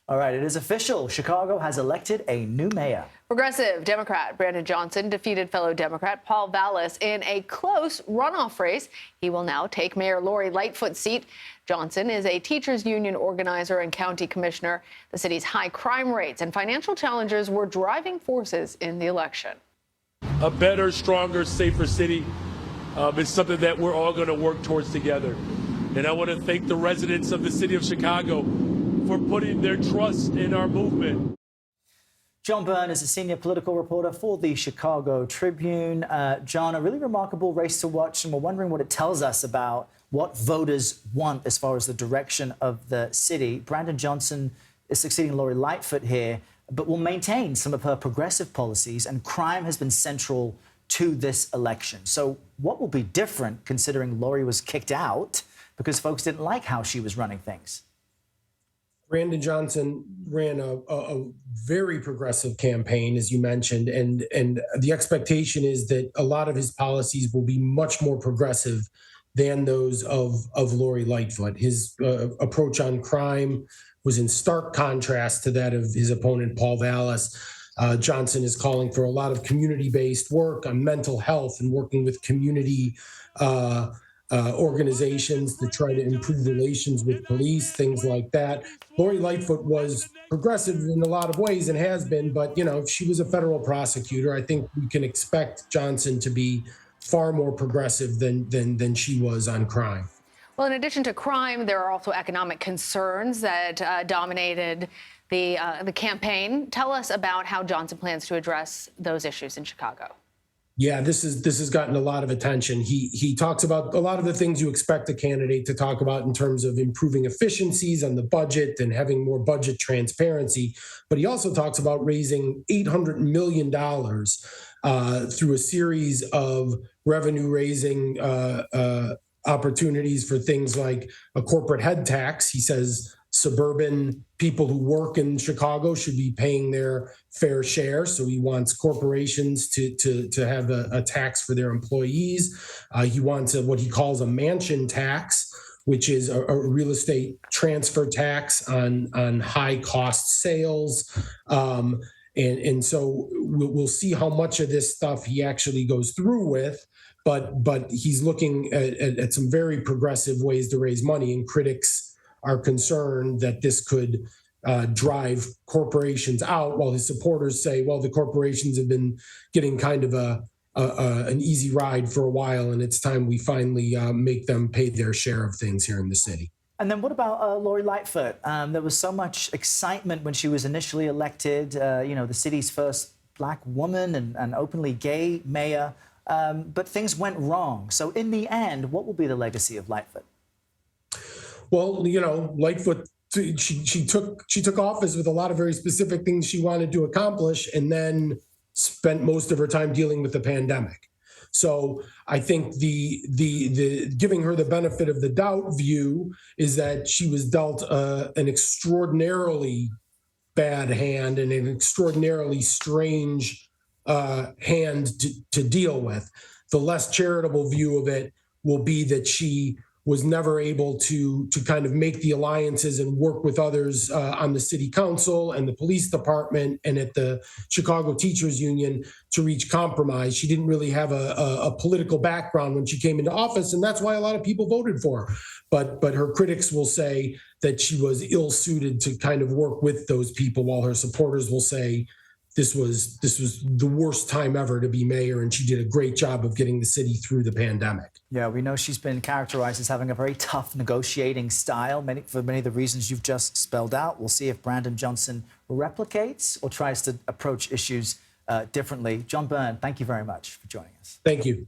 All right, it is official. Chicago has elected a new mayor. Progressive Democrat Brandon Johnson defeated fellow Democrat Paul Vallis in a close runoff race. He will now take Mayor Lori Lightfoot's seat. Johnson is a teachers union organizer and county commissioner. The city's high crime rates and financial challenges were driving forces in the election. A better, stronger, safer city is something that we're all going to work towards together. And I want to thank the residents of the city of Chicago for putting their trust in our movement. John Byrne is a senior political reporter for the Chicago Tribune. John, a really remarkable race to watch, and we're wondering what it tells us about what voters want as far as the direction of the city. Brandon Johnson is succeeding Lori Lightfoot here, but will maintain some of her progressive policies, and crime has been central to this election. So what will be different considering Lori was kicked out because folks didn't like how she was running things? Brandon Johnson ran a very progressive campaign, as you mentioned, and the expectation is that a lot of his policies will be much more progressive than those of Lori Lightfoot. His approach on crime was in stark contrast to that of his opponent, Paul Vallis. Johnson is calling for a lot of community-based work on mental health and working with community organizations to try to improve relations with police, things like that. Lori Lightfoot was progressive in a lot of ways and has been, but, you know, she was a federal prosecutor. I think we can expect Johnson to be far more progressive than she was on crime. Well, in addition to crime, there are also economic concerns that dominated the campaign. Tell us about how Johnson plans to address those issues in Chicago. Yeah, this has gotten a lot of attention. He talks about a lot of the things you expect a candidate to talk about in terms of improving efficiencies on the budget and having more budget transparency. But he also talks about raising $800 million through a series of revenue-raising opportunities for things like a corporate head tax. He says suburban people who work in Chicago should be paying their fair share. So he wants corporations to have a tax for their employees. He wants what he calls a mansion tax, which is a real estate transfer tax on high cost sales. And so we'll see how much of this stuff he actually goes through with. But he's looking at some very progressive ways to raise money, and critics are concerned that this could drive corporations out, while his supporters say, well, the corporations have been getting kind of an easy ride for a while, and it's time we finally make them pay their share of things here in the city. And then what about Lori Lightfoot? There was so much excitement when she was initially elected, the city's first Black woman and openly gay mayor, but things went wrong. So in the end, what will be the legacy of Lightfoot? Well, you know, Lightfoot, she took office with a lot of very specific things she wanted to accomplish, and then spent most of her time dealing with the pandemic. So I think the giving her the benefit of the doubt view is that she was dealt an extraordinarily bad hand and an extraordinarily strange hand to deal with. The less charitable view of it will be that she was never able to kind of make the alliances and work with others on the city council and the police department and at the Chicago Teachers Union to reach compromise. She didn't really have a political background when she came into office, and that's why a lot of people voted for her. But her critics will say that she was ill-suited to kind of work with those people, while her supporters will say this was the worst time ever to be mayor, and she did a great job of getting the city through the pandemic. Yeah, we know she's been characterized as having a very tough negotiating style, for many of the reasons you've just spelled out. We'll see if Brandon Johnson replicates or tries to approach issues differently. John Byrne, thank you very much for joining us. Thank you.